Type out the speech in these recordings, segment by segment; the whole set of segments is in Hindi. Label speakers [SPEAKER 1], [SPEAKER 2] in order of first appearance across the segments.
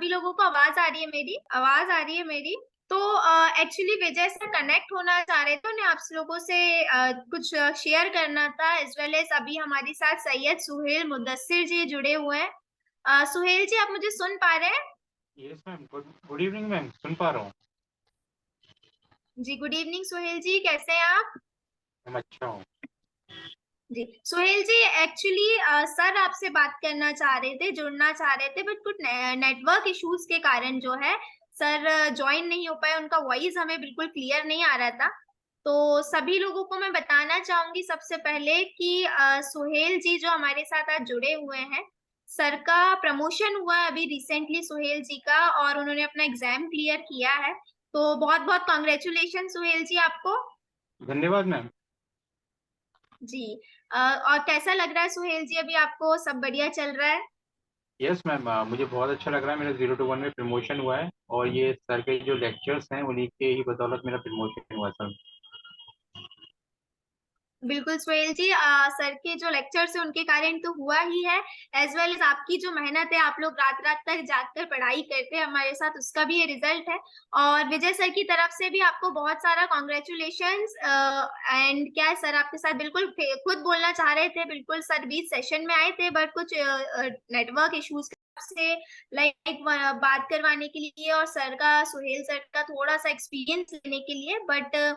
[SPEAKER 1] सभी लोगों को आवाज आ रही है मेरी? आवाज आ रही है मेरी? तो एक्चुअली विजय से कनेक्ट होना चाह रहे थे, उन्हें आप लोगों से कुछ शेयर करना था, एज वेल एज अभी हमारे साथ सैयद सुहेल मुदस्सिर जी जुड़े हुए हैं। सुहेल जी, आप मुझे सुन पा रहे हैं?
[SPEAKER 2] Yes ma'am, good good evening ma'am, सुन पा रहा हूँ।
[SPEAKER 1] जी, गुड इवनिंग सुहेल जी, कैसे हैं आप?
[SPEAKER 2] मैं अच्छा हूँ।
[SPEAKER 1] जी सुहेल जी, एक्चुअली सर आपसे बात करना चाह रहे थे, जुड़ना चाह रहे थे, बट कुछ नेटवर्क इश्यूज के कारण जो है सर ज्वाइन नहीं हो पाए, उनका वॉइस हमें बिल्कुल क्लियर नहीं आ रहा था। तो सभी लोगों को मैं बताना चाहूंगी सबसे पहले कि सुहेल जी जो हमारे साथ आज जुड़े हुए हैं, सर का प्रमोशन हुआ है अभी रिसेंटली सुहेल जी का, और उन्होंने अपना एग्जाम क्लियर किया है। तो बहुत बहुत कॉन्ग्रेचुलेशन सुहेल जी आपको।
[SPEAKER 2] धन्यवाद मैम।
[SPEAKER 1] जी। और कैसा लग रहा है सुहेल जी, अभी आपको सब बढ़िया चल रहा है?
[SPEAKER 2] यस मैम, मुझे बहुत अच्छा लग रहा है। मेरा 0 to 1 में प्रमोशन हुआ है और ये सर के जो लेक्चर्स हैं उन्हीं के ही बदौलत मेरा प्रमोशन हुआ सर।
[SPEAKER 1] बिल्कुल सुहेल जी, सर के जो लेक्चर्स है उनके कारण तो हुआ ही है, एज वेल एज आपकी जो मेहनत है, आप लोग रात रात तक जागकर पढ़ाई करते हैं हमारे साथ, उसका भी ये रिजल्ट है। और विजय सर की तरफ से भी आपको बहुत सारा कॉन्ग्रेचुलेशंस। एंड क्या है, सर आपके साथ बिल्कुल खुद बोलना चाह रहे थे, बिल्कुल सर बीच सेशन में आए थे, बट कुछ नेटवर्क इश्यूज से लाइक बात करवाने के लिए, और सर का, सुहेल सर का थोड़ा सा एक्सपीरियंस लेने के लिए, बट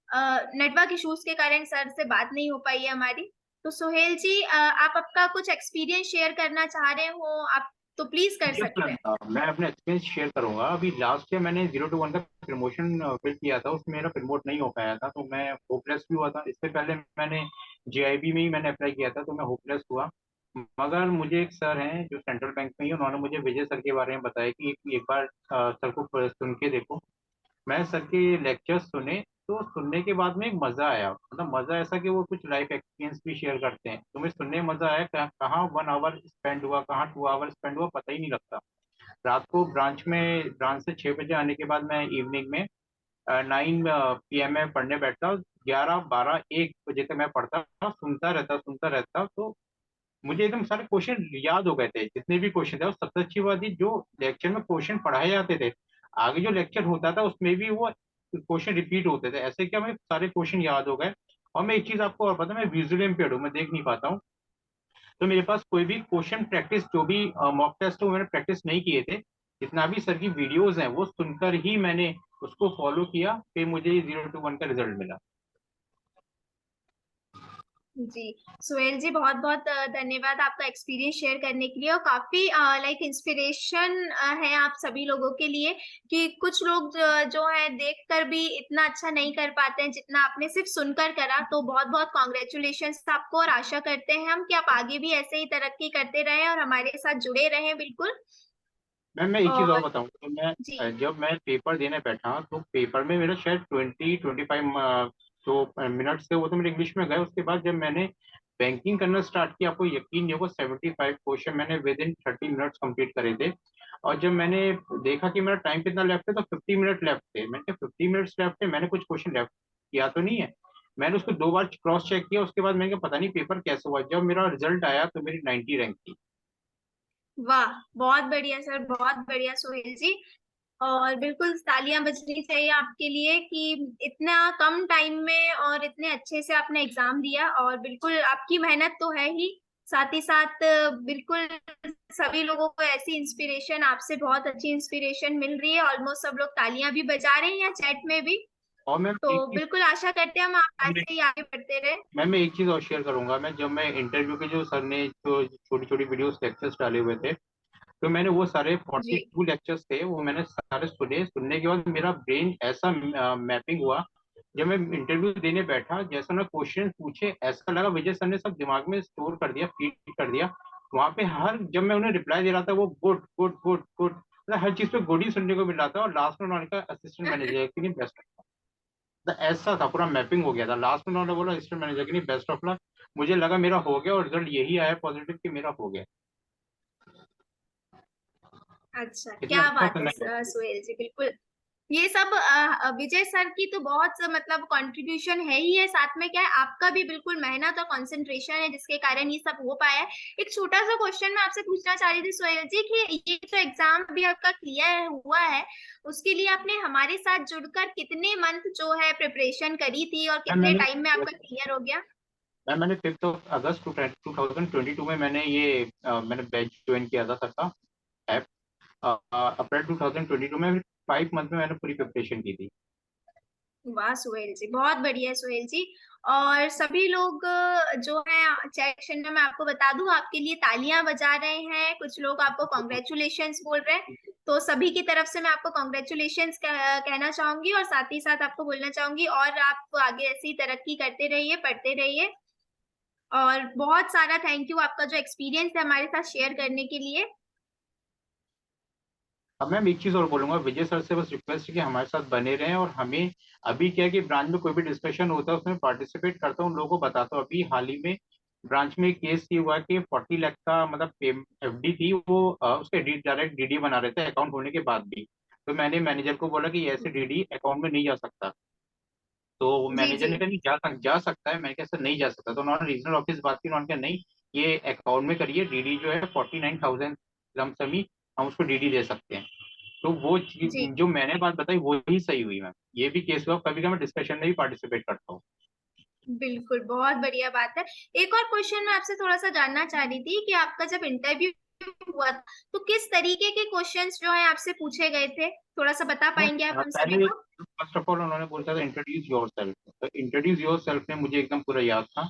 [SPEAKER 1] नेटवर्क इश्यूज के कारण सर से बात नहीं हो पाई है हमारी। तो सुहेल जी, आप आपका कुछ एक्सपीरियंस शेयर करना चाह रहे हो आप, तो प्लीज कर
[SPEAKER 2] यस
[SPEAKER 1] सकते
[SPEAKER 2] मैम,
[SPEAKER 1] हैं।
[SPEAKER 2] मैं अपना एक्सपीरियंस शेयर करूंगा। अभी लास्ट ईयर मैंने 0 to 1 का प्रमोशन फिल किया था, उसमें मेरा प्रमोट नहीं हो पाया था तो मैं होपलेस भी हुआ था। इससे पहले मैंने जेआईबी में ही मैंने अप्लाई किया था तो मैं होपलेस हुआ। मगर मुझे एक सर हैं जो सेंट्रल बैंक में ही, उन्होंने मुझे विजय सर के बारे में बताया कि एक बार सर को सुन के देखो। मैं सर के लेक्चर्स सुने तो सुनने के बाद में एक मजा आया, मतलब मजा ऐसा कि वो कुछ लाइफ एक्सपीरियंस भी शेयर करते हैं तो मुझे सुनने में मजा आया। कहाँ 1 आवर स्पेंड हुआ, कहाँ 2 आवर स्पेंड हुआ, पता ही नहीं लगता। रात को ब्रांच से 6 बजे आने के बाद मैं इवनिंग में 9 PM में पढ़ने बैठता, 11 12 1 बजे तक मैं पढ़ता, सुनता रहता। तो मुझे एकदम सारे क्वेश्चन याद हो गए थे, जितने भी क्वेश्चन थे। और सबसे अच्छी बात थी, जो लेक्चर में क्वेश्चन पढ़ाए जाते थे, आगे जो लेक्चर होता था उसमें भी वो क्वेश्चन रिपीट होते थे। ऐसे क्या मुझे सारे क्वेश्चन याद हो गए। और मैं एक चीज आपको और पता, मैं विजुअली इम्पेयर्ड हूँ, मैं देख नहीं पाता हूँ। तो मेरे पास कोई भी क्वेश्चन प्रैक्टिस, जो भी मॉक टेस्ट हो, मैंने प्रैक्टिस नहीं किए थे। जितना भी सर की वीडियोज हैं वो सुनकर ही मैंने उसको फॉलो किया, फिर मुझे 0 to 1 का रिजल्ट मिला।
[SPEAKER 1] जी सुहेल जी, बहुत बहुत धन्यवाद आपका एक्सपीरियंस शेयर करने के लिए, और काफी लाइक इंस्पिरेशन है आप सभी लोगों के लिए, कि कुछ लोग जो है देखकर भी इतना अच्छा नहीं कर पाते हैं जितना आपने सिर्फ सुनकर करा। तो बहुत बहुत कॉन्ग्रेचुलेशन आपको, और आशा करते हैं हम कि आप आगे भी ऐसे ही तरक्की करते रहें और हमारे साथ जुड़े रहें बिल्कुल।
[SPEAKER 2] मैम मैं एक चीज और
[SPEAKER 1] और
[SPEAKER 2] बताऊंगा, तो मैं
[SPEAKER 1] जी
[SPEAKER 2] जब मैं पेपर देने बैठा तो पेपर में मेरा शायद 20 25 जो मिनट्स थे वो तो मेरे इंग्लिश में गए। उसके बाद जब मैंने बैंकिंग करना स्टार्ट किया, आपको यकीन नहीं होगा, 75 क्वेश्चन मैंने विद इन 30 मिनट्स कंप्लीट करे थे। और जब मैंने देखा कि मेरा टाइम कितना लेफ्ट है तो 50 मिनट लेफ्ट थे। मैंने कहा 50 मिनट्स लेफ्ट है, मैंने कुछ क्वेश्चन लेफ्ट किया तो नहीं है। मैंने उसको 2 बार क्रॉस चेक किया, उसके बाद मैंने कहा पता नहीं पेपर कैसे हुआ। जब मेरा रिजल्ट आया तो मेरी 90 रैंक थी।
[SPEAKER 1] वाह, बहुत बढ़िया सर, बहुत बढ़िया सुहेल जी। और बिल्कुल तालियां बजनी चाहिए आपके लिए कि इतना कम टाइम में और इतने अच्छे से आपने एग्जाम दिया, और बिल्कुल आपकी मेहनत तो है ही, साथ ही साथ बिल्कुल सभी लोगों को ऐसी इंस्पिरेशन, आपसे बहुत अच्छी इंस्पिरेशन मिल रही है। ऑलमोस्ट सब लोग तालियां भी बजा रहे हैं यहाँ चैट में भी।
[SPEAKER 2] और मैम
[SPEAKER 1] तो
[SPEAKER 2] एक चीज,
[SPEAKER 1] बिल्कुल आशा करते हैं हम आप ऐसे ही आगे बढ़ते रहे।
[SPEAKER 2] मैं एक चीज और शेयर करूंगा। मैं जब मैं इंटरव्यू के, जो सर ने जो छोटी छोटी वीडियोस लेक्चर्स डाले हुए थे, तो मैंने वो सारे
[SPEAKER 1] जी
[SPEAKER 2] 42 लेक्चर्स थे वो मैंने सारे सुने। सुनने के बाद मेरा ब्रेन ऐसा मैपिंग हुआ। जब मैं इंटरव्यू देने बैठा, जैसा ना क्वेश्चन पूछे, ऐसा लगा विजय सर ने सब दिमाग में स्टोर कर दिया, फीड कर दिया। वहां पे हर, जब मैं उन्हें रिप्लाई दे रहा था, वो गुड गुड गुड गुड, मतलब हर चीज पे गुड ही सुनने को मिल रहा था। और लास्ट में उन्होंने कहा असिस्टेंट मैनेजर के लिए बेस्ट। ऐसा था, पूरा मैपिंग हो गया था। लास्ट में उन्होंने बोला असिस्टेंट मैनेजर के लिए बेस्ट ऑफ लक। मुझे लगा मेरा हो गया, और रिजल्ट यही आया पॉजिटिव कि मेरा हो गया।
[SPEAKER 1] अच्छा,
[SPEAKER 2] इतना
[SPEAKER 1] क्या
[SPEAKER 2] अच्छा
[SPEAKER 1] बात है
[SPEAKER 2] समय।
[SPEAKER 1] सुहेल जी, बिल्कुल ये सब विजय सर की तो बहुत मतलब कंट्रीब्यूशन है ही है, साथ में क्या है आपका भी बिल्कुल मेहनत और कंसंट्रेशन है जिसके कारण ये सब हो पाया है। एक छोटा सा क्वेश्चन मैं आपसे पूछना चाह रही थी सोहेल जी कि ये जो एग्जाम अभी आपका क्लियर हुआ है उसके लिए आपने हमारे साथ जुड़कर कितने मंथ जो है प्रिपरेशन करी थी और
[SPEAKER 2] मैम
[SPEAKER 1] कितने
[SPEAKER 2] मैंने
[SPEAKER 1] टाइम में आपका क्लियर हो गया?
[SPEAKER 2] मैंने 5 अगस्त 2022 में मैंने ये मैंने बैच ज्वाइन किया था सबका ऐप। अप्रैल 2022 में 5 मंथ में मैंने पूरी प्रिपरेशन की थी।
[SPEAKER 1] वाह सुहेल जी, बहुत बढ़िया है सुहेल जी। और सभी लोग जो है चैट सेक्शन में मैं आपको बता दूं आपके लिए तालियां बजा रहे हैं, कुछ लोग आपको कॉन्ग्रेचुलेशंस बोल रहे हैं। तो सभी की तरफ से मैं आपको कॉन्ग्रेचुलेशंस कहना चाहूंगी और साथ ही साथ आपको बोलना चाहूंगी और आप आगे ऐसी तरक्की करते रहिए, पढ़ते रहिए। और बहुत सारा थैंक यू आपका जो एक्सपीरियंस है हमारे साथ शेयर करने के लिए।
[SPEAKER 2] अब मैम एक चीज और बोलूंगा, विजय सर से बस रिक्वेस्ट है कि हमारे साथ बने रहें, और हमें अभी क्या है कि ब्रांच में कोई भी डिस्कशन होता है उसमें पार्टिसिपेट करता हूँ, उन लोगों को बताता हूँ। अभी हाल ही में ब्रांच में एक केस ये हुआ कि 40 लाख का मतलब एफडी थी, वो उसके डायरेक्ट डीडी बना रहे थे अकाउंट होने के बाद भी। तो मैंने मैनेजर को बोला कि ऐसे डीडी अकाउंट में नहीं जा सकता। तो
[SPEAKER 1] जी
[SPEAKER 2] मैनेजर
[SPEAKER 1] जी।
[SPEAKER 2] ने कहा नहीं जा सकता है। मैंने कहा सर नहीं जा सकता। तो उन्होंने रीजनल ऑफिस बात की, उन्होंने कहा नहीं, ये अकाउंट में करिए, डीडी जो है 49,000 लमसमी हम उसको डीडी दे सकते हैं। तो वो
[SPEAKER 1] जी
[SPEAKER 2] जो मैंने बात बताई वो ही सही हुई मैम। ये भी केस हुआ, कभी कभी मैं डिस्कशन में भी पार्टिसिपेट करता हूँ।
[SPEAKER 1] बिल्कुल, बहुत बढ़िया बात है। एक और क्वेश्चन मैं आपसे थोड़ा सा जानना चाह रही थी कि आपका जब इंटरव्यू हुआ था, तो किस तरीके के क्वेश्चंस जो है आपसे पूछे गए थे, थोड़ा सा बता पाएंगे आप हम सभी
[SPEAKER 2] पहले
[SPEAKER 1] को?
[SPEAKER 2] फर्स्ट ऑफ ऑल उन्होंने बोला था इंट्रोड्यूस योर सेल्फ। तो इंट्रोड्यूस योर सेल्फ में मुझे एकदम पूरा याद था।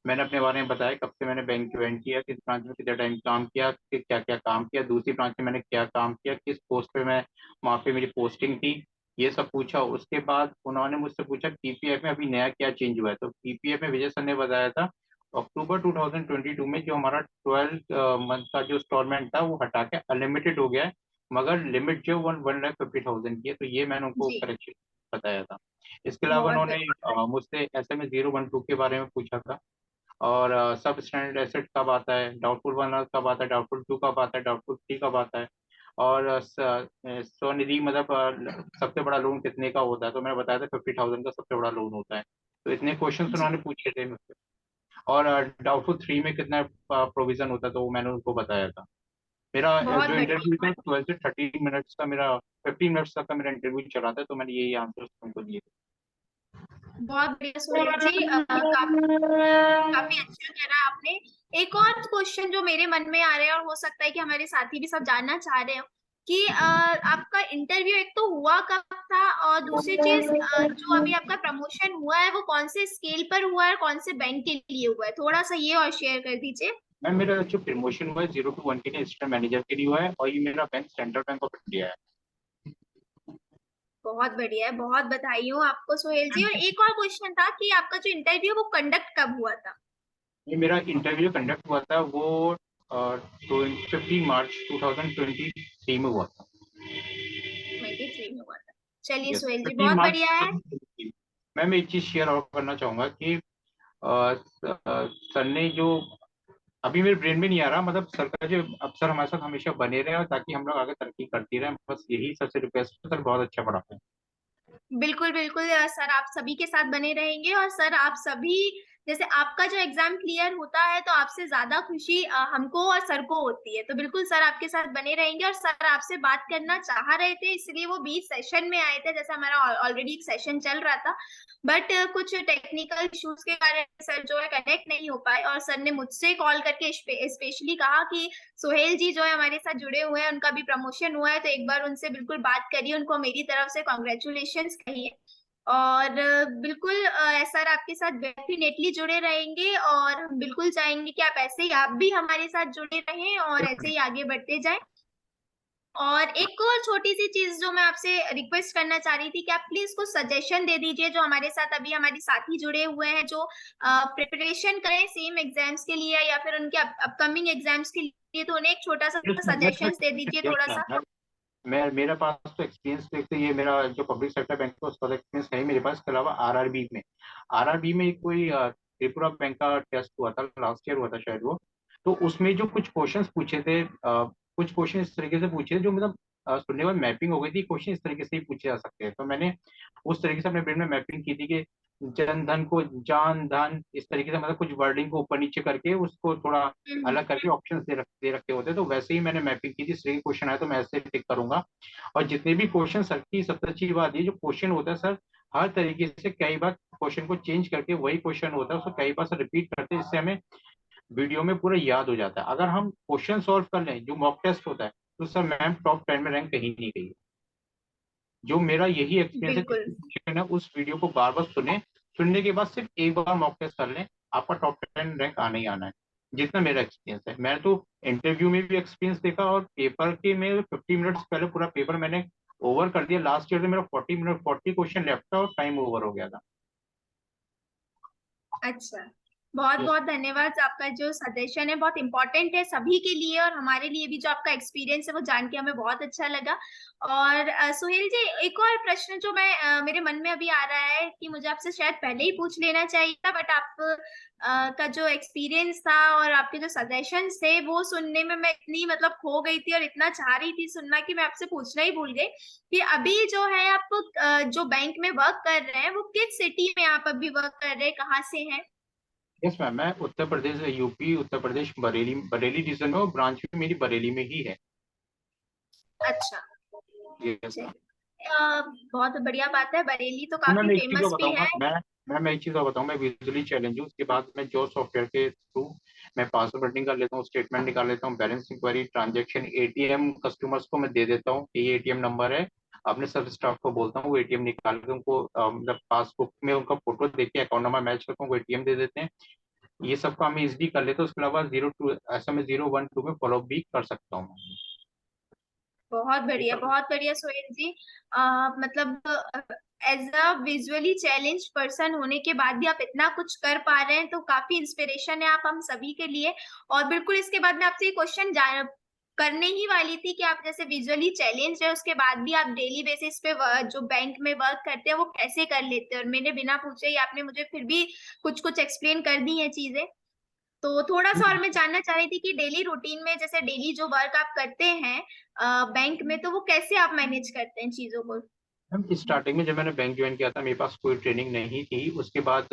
[SPEAKER 2] मैंने अपने बारे में बताया, कब से मैंने बैंक ज्वाइन किया, किस ब्रांच में कितना टाइम काम किया, किस क्या क्या काम किया, दूसरी ब्रांच में मैंने क्या काम किया, किस पोस्ट पे मैं, वहाँ पे मेरी पोस्टिंग थी, ये सब पूछा। उसके बाद उन्होंने मुझसे पूछा पीपीएफ में अभी नया क्या चेंज हुआ है। तो पीपीएफ में विजय सर ने बताया था अक्टूबर 2022 में जो हमारा 12 मंथ का जो इंस्टॉलमेंट था वो हटा के अनलिमिटेड हो गया है, मगर लिमिट जो 1,50,000 की है। तो ये मैंने उनको
[SPEAKER 1] जी,
[SPEAKER 2] करेक्शन बताया था। इसके अलावा
[SPEAKER 1] बहुत
[SPEAKER 2] उन्होंने
[SPEAKER 1] बढ़िया।
[SPEAKER 2] मुझसे SMA 012 के बारे में पूछा था, और सब स्टैंडर्ड एसेट कब आता है, डाउटफुल 1 कब आता है, डाउटफुल 2 कब आता है, डाउटफुल 3 कब आता है, और स्वनिधि मतलब सबसे बड़ा लोन कितने का होता है। तो मैंने बताया था 50,000 का सबसे बड़ा लोन होता है। तो इतने क्वेश्चन
[SPEAKER 1] जी,
[SPEAKER 2] उन्होंने पूछे थे मुझसे। और डाउटफुल 3 में कितना प्रोविजन होता है, तो वो मैंने उनको बताया था। मेरा
[SPEAKER 1] बहुत
[SPEAKER 2] जो
[SPEAKER 1] बढ़िया।
[SPEAKER 2] इंटरव्यू था 12 से 13 मिनट्स का, मेरा 15 मिनट्स तक का मेरा इंटरव्यू चला था। तो मैंने यही आंसर उनको दिए
[SPEAKER 1] बहुत बढ़िया सुहेल जी, काफी अच्छा करा आपने। एक और क्वेश्चन जो मेरे मन में आ रहा है और हो सकता है कि हमारे साथी भी सब जानना चाह रहे हो कि आपका इंटरव्यू एक तो हुआ कब था और दूसरी चीज जो अभी आपका प्रमोशन हुआ है वो कौन से स्केल पर हुआ है और कौन से बैंक के लिए हुआ है, थोड़ा सा ये और शेयर कर दीजिए।
[SPEAKER 2] मैम। मेरा जो प्रमोशन हुआ है 0 to 1 के लिए असिस्टेंट मैनेजर के लिए हुआ है, और ये मेरा bank central bank of India है।
[SPEAKER 1] बहुत बढ़िया है, बहुत बधाई हो आपको सोहेल जी। और एक और क्वेश्चन था कि आपका जो इंटरव्यू वो कंडक्ट कब हुआ था?
[SPEAKER 2] ये मेरा इंटरव्यू कंडक्ट हुआ था वो 15 मार्च 2023 में हुआ था।
[SPEAKER 1] 23 में हुआ था। चलिए
[SPEAKER 2] यस,
[SPEAKER 1] सोहेल जी,
[SPEAKER 2] फिफ्टीन
[SPEAKER 1] बहुत
[SPEAKER 2] मार्च
[SPEAKER 1] बढ़िया है।
[SPEAKER 2] 2023। मैम एक चीज शेयर और करना चाहूंगा कि सर ने जो, अभी मेरे ब्रेन में नहीं आ रहा, मतलब सर का जो अफसर हमारे साथ हमेशा बने रहे और ताकि हम लोग आगे तरक्की करती रहे, बस यही सर से रिक्वेस्ट है। सर बहुत अच्छा पढ़ाते हैं।
[SPEAKER 1] बिल्कुल बिल्कुल सर आप सभी के साथ बने रहेंगे और सर आप सभी, जैसे आपका जो एग्जाम क्लियर होता है तो आपसे ज्यादा खुशी हमको और सर को होती है। तो बिल्कुल सर आपके साथ बने रहेंगे और सर आपसे बात करना चाह रहे थे इसलिए वो बीच सेशन में आए थे, जैसे हमारा ऑलरेडी एक सेशन चल रहा था। बट कुछ टेक्निकल इश्यूज के कारण सर जो है कनेक्ट नहीं हो पाए और सर ने मुझसे कॉल करके स्पेशली कहा कि सोहेल जी जो है हमारे साथ जुड़े हुए हैं उनका भी प्रमोशन हुआ है तो एक बार उनसे बिल्कुल बात करिए, उनको मेरी तरफ से कॉन्ग्रेचुलेशंस कहिए। और बिल्कुल सर आपके साथ डेफिनेटली जुड़े रहेंगे और हम बिल्कुल चाहेंगे कि आप ऐसे ही आप भी हमारे साथ जुड़े रहें और ऐसे ही आगे बढ़ते जाएं। और एक और छोटी सी चीज जो मैं आपसे रिक्वेस्ट करना चाह रही थी कि आप प्लीज कुछ सजेशन दे दीजिए जो हमारे साथ अभी हमारे साथी जुड़े हुए हैं जो प्रिपरेशन करें सेम एग्जाम्स के लिए या फिर उनके अपकमिंग एग्जाम्स के लिए, तो उन्हें एक छोटा सा
[SPEAKER 2] यस मैम,
[SPEAKER 1] सजेशंस दे दीजिए
[SPEAKER 2] यस
[SPEAKER 1] थोड़ा सा।
[SPEAKER 2] मैम। मैं मेरे पास तो एक्सपीरियंस देखते, ये मेरा जो पब्लिक सेक्टर बैंक है उसका एक्सपीरियंस है ही मेरे पास। इसके अलावा आरआरबी में कोई त्रिपुरा बैंक का टेस्ट हुआ था, लास्ट ईयर हुआ था शायद वो। तो उसमें जो कुछ क्वेश्चंस पूछे थे, कुछ क्वेश्चन इस तरीके से पूछे जो मतलब सुनने के बाद मैपिंग हो गई थी, क्वेश्चन इस तरीके से ही पूछे जा सकते हैं। तो मैंने उस तरीके से अपने ब्रेन में मैपिंग की थी कि जन धन को जान धन, इस तरीके से मतलब कुछ वर्डिंग को ऊपर नीचे करके उसको थोड़ा
[SPEAKER 1] हम्म।
[SPEAKER 2] अलग करके ऑप्शन दे रखे होते, तो वैसे ही मैंने मैपिंग की थी। इस तरीके के क्वेश्चन आए तो मैं ऐसे टिक करूंगा। और जितने भी क्वेश्चन सर की सबसे अच्छी बात ये, जो क्वेश्चन होता है सर हर तरीके से कई बार क्वेश्चन को चेंज करके वही क्वेश्चन होता है उसको कई बार से रिपीट करते हैं, इससे हमें वीडियो में पूरा याद हो जाता है। अगर हम क्वेश्चन सॉल्व कर लें जो मॉक टेस्ट होता है, तो सर मैम टॉप 10 में रैंक कहीं नहीं गई है। जो मेरा यही एक्सपीरियंस है,
[SPEAKER 1] बिल्कुल।
[SPEAKER 2] जितने क्वेश्चन है उस वीडियो को बार बार सुने, सुनने के बाद सिर्फ एक बार मॉक टेस्ट कर लें, आपका टॉप 10 रैंक आना ही आना है। जितना मेरा एक्सपीरियंस है, मैं तो इंटरव्यू में भी एक्सपीरियंस देखा और पेपर के में 50 मिनट्स पहले पूरा पेपर मैंने ओवर कर दिया। लास्ट ईयर में मेरा 40 मिनट 40 क्वेश्चन लेफ्ट था और टाइम ओवर हो गया था।
[SPEAKER 1] अच्छा, बहुत
[SPEAKER 2] यस।
[SPEAKER 1] बहुत धन्यवाद। आपका जो सजेशन है बहुत इंपॉर्टेंट है सभी के लिए और हमारे लिए भी। जो आपका एक्सपीरियंस है वो जान के हमें बहुत अच्छा लगा। और सुहेल जी, एक और प्रश्न जो मेरे मन में अभी आ रहा है कि मुझे आपसे शायद पहले ही पूछ लेना चाहिए था, बट आप का जो एक्सपीरियंस था और आपके जो सजेशंस थे वो सुनने में मैं इतनी मतलब खो गई थी और इतना चाह रही थी सुनना कि मैं आपसे पूछना ही भूल गई कि अभी जो है आप जो बैंक में वर्क कर रहे हैं वो किस सिटी में आप अभी वर्क कर रहे हैं, कहाँ से हैं?
[SPEAKER 2] यस मैम, मैं उत्तर प्रदेश यूपी उत्तर प्रदेश बरेली बरेली रीजन में, और ब्रांच भी मेरी बरेली में ही है।
[SPEAKER 1] अच्छा।
[SPEAKER 2] Yes ma'am.
[SPEAKER 1] चलिए, बहुत बढ़िया बात है। बरेली तो
[SPEAKER 2] मैम
[SPEAKER 1] काफी
[SPEAKER 2] मैं एक चीज और
[SPEAKER 1] फेमस भी
[SPEAKER 2] बताऊंगा,
[SPEAKER 1] है।
[SPEAKER 2] मैं एक चीज और बताऊं, मैं विजुअली चैलेंज हूँ। उसके बाद मैं जो सॉफ्टवेयर के थ्रू मैं पासवर्ड बिल्डिंग कर लेता हूँ, स्टेटमेंट निकाल लेता हूँ, balance enquiry, transaction, ATM customers को मैं दे देता हूँ कि ये एटीएम नंबर है। अपने सब स्टाफ को बोलता हूँ वो एटीएम निकाल के उनको मतलब पासबुक में उनका फोटो देख के अकाउंट नंबर मैच करता हूँ, वो एटीएम दे देते हैं। ये सब काम मैं इजिली कर लेता हूँ। उसके अलावा 02 ऐसा मैं 012 में फॉलो भी कर सकता हूँ। ये सब।
[SPEAKER 1] बहुत बढ़िया सोहेल जी। मतलब as a visually challenge person होने के बाद भी आप इतना कुछ कर पा रहे हैं तो काफी इंस्पिरेशन है आप हम सभी के लिए। और बिल्कुल इसके बाद में आपसे ये क्वेश्चन करने ही वाली थी कि आप जैसे विजुअली चैलेंज है उसके बाद भी आप डेली बेसिस पे जो बैंक में वर्क करते हैं वो कैसे कर लेते हैं, और मैंने बिना पूछे ही आपने मुझे फिर भी कुछ कुछ एक्सप्लेन कर दी है चीजें। तो थोड़ा सा और मैं जानना चाह रही थी कि डेली रूटीन में जैसे डेली जो वर्क आप करते हैं बैंक में, तो वो कैसे आप मैनेज करते हैं चीजों को?
[SPEAKER 2] मैम स्टार्टिंग में जब मैंने बैंक ज्वाइन किया था मेरे पास कोई ट्रेनिंग नहीं थी। उसके बाद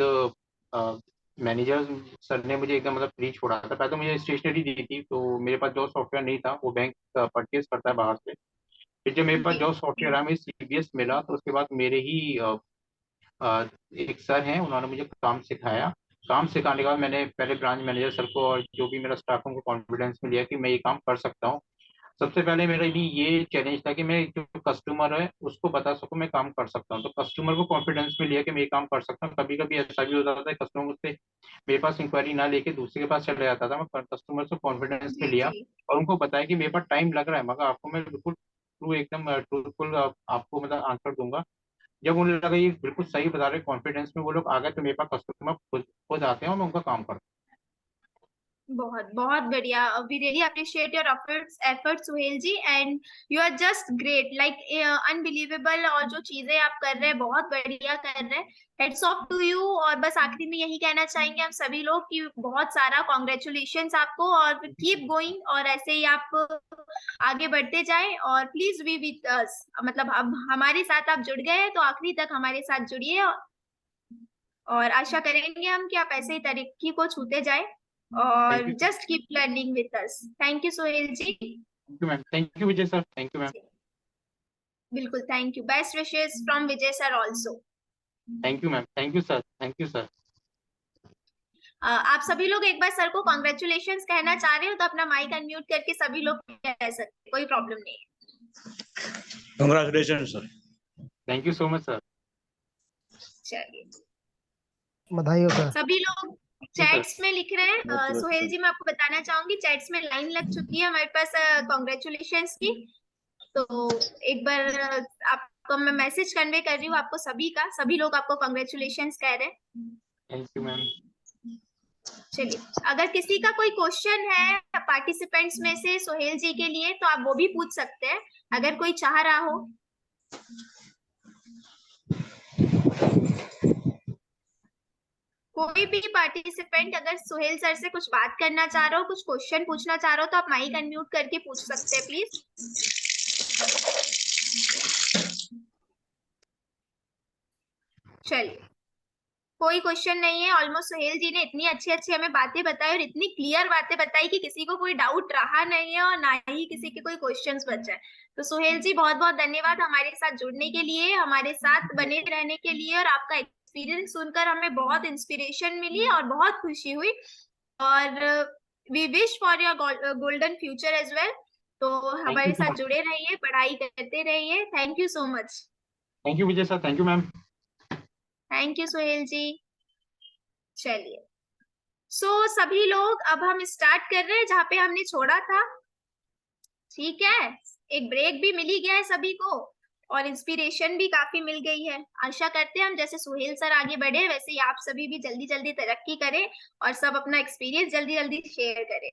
[SPEAKER 2] मैनेजर सर ने मुझे एकदम मतलब फ्री छोड़ा था। पहले तो मुझे स्टेशनरी दी थी, तो मेरे पास जो सॉफ्टवेयर नहीं था वो बैंक परचेज करता है बाहर से। फिर जब मेरे पास
[SPEAKER 1] जी।
[SPEAKER 2] जो सॉफ्टवेयर आया मुझे सीबीएस मिला, तो उसके बाद मेरे ही एक सर हैं, उन्होंने मुझे काम सिखाया। काम सिखाने के बाद मैंने पहले ब्रांच मैनेजर सर को और जो भी मेरा स्टाफ है उनको कॉन्फिडेंस में लिया कि मैं ये काम कर सकता हूँ। सबसे पहले मेरा भी ये चैलेंज था कि मैं जो कस्टमर है उसको बता सकूं मैं काम कर सकता हूँ। तो कस्टमर को कॉन्फिडेंस में लिया कि मैं ये काम कर सकता हूँ। कभी कभी ऐसा भी हो जाता है कस्टमर मुझसे मेरे पास इंक्वायरी ना लेके दूसरे के पास चला जाता था। मैं कस्टमर से कॉन्फिडेंस में
[SPEAKER 1] जी।
[SPEAKER 2] लिया
[SPEAKER 1] जी।
[SPEAKER 2] और उनको बताया कि मेरे पास टाइम लग रहा है, मगर आपको मैं बिल्कुल ट्रू एकदम ट्रूथफुल आपको मतलब आंसर दूंगा। जब उन्हें लगा ये बिल्कुल सही बता रहे, कॉन्फिडेंस में वो लोग आ गए, तो मेरे पास कस्टमर खुद खुद आते हैं और मैं उनका काम करता
[SPEAKER 1] बहुत बहुत बढ़िया। We really appreciate your efforts Suhail ji, and you are just great, like unbelievable. और जो चीजें आप कर रहे हैं बहुत बढ़िया कर रहे हैं। Hats off to you. और बस आखिरी में यही कहना चाहेंगे हम सभी लोग कि बहुत सारा कॉन्ग्रेचुलेशंस आपको, और कीप गोइंग और ऐसे ही आप आगे बढ़ते जाएं। और प्लीज बी विद अस, मतलब अब हमारे साथ आप जुड़ गए हैं तो आखिरी तक हमारे साथ जुड़िए। और आशा करेंगे हम कि आप ऐसे ही तरक्की को छूते जाए।
[SPEAKER 2] हूँ। थैंक
[SPEAKER 1] और
[SPEAKER 2] you.
[SPEAKER 1] Just keep learning with us. Thank you Sohel ji.
[SPEAKER 2] Thank you ma'am, thank you Vijay sir, thank you ma'am.
[SPEAKER 1] बिल्कुल, thank you. Best wishes from Vijay sir also.
[SPEAKER 2] Thank you ma'am, thank you sir, thank you sir.
[SPEAKER 1] आप सभी लोग एक बार सर को कॉन्ग्रेचुलेशंस कहना चाह रहे हो तो अपना माइक अनम्यूट करके सभी लोग कह सकते हैं, कोई प्रॉब्लम नहीं
[SPEAKER 3] congratulation sir.
[SPEAKER 2] Thank you so much sir.
[SPEAKER 1] है। चलिए,
[SPEAKER 4] बधाई हो सर।
[SPEAKER 1] सभी लोग
[SPEAKER 2] यू सर।
[SPEAKER 1] चैट्स में लिख रहे हैं। सुहेल जी, मैं आपको बताना चाहूंगी चैट्स में लाइन लग चुकी है हमारे पास कॉन्ग्रेचुलेशंस की। तो एक बार आपको मैं मैसेज कन्वे कर रही हूँ आपको सभी का, सभी लोग आपको कॉन्ग्रेचुलेशंस कह रहे हैं।
[SPEAKER 2] Thank you ma'am.
[SPEAKER 1] चलिए, अगर किसी का कोई क्वेश्चन है पार्टिसिपेंट्स में से सोहेल जी के लिए तो आप वो भी पूछ सकते हैं, अगर कोई चाह रहा हो। कोई भी पार्टिसिपेंट अगर सोहेल सर से कुछ बात करना चाह रहा हो, कुछ क्वेश्चन पूछना चाह रहा हो, तो आप माइक अनम्यूट करके पूछ सकते हैं प्लीज। चलिए, कोई क्वेश्चन नहीं है। ऑलमोस्ट सुहेल जी ने इतनी अच्छी अच्छी हमें बातें बताई और इतनी क्लियर बातें बताई कि किसी को कोई डाउट रहा नहीं है और ना ही किसी के कोई क्वेश्चंस बचे। तो सुहेल जी बहुत बहुत धन्यवाद हमारे साथ जुड़ने के लिए, हमारे साथ बने रहने के लिए, और आपका एक्सपीरियंस सुनकर हमें बहुत इंस्पिरेशन मिली और बहुत खुशी हुई। और we wish for your golden future as well. तो
[SPEAKER 2] थैंक यू
[SPEAKER 1] हमारे
[SPEAKER 2] सो
[SPEAKER 1] साथ
[SPEAKER 2] मच।
[SPEAKER 1] जुड़े रहिए, पढ़ाई करते रहिए। Thank you so much.
[SPEAKER 2] Thank you Vijay sir, thank you ma'am.
[SPEAKER 1] Thank you Suhel ji. चलिए, सभी लोग अब हम स्टार्ट कर रहे हैं जहाँ पे हमने छोड़ा था। ठीक है, एक ब्रेक भी मिल ही गया है सभी को और इंस्पिरेशन भी काफी मिल गई है। आशा करते हैं हम जैसे सुहेल सर आगे बढ़े वैसे ही आप सभी भी जल्दी जल्दी तरक्की करें और सब अपना एक्सपीरियंस जल्दी जल्दी शेयर करें।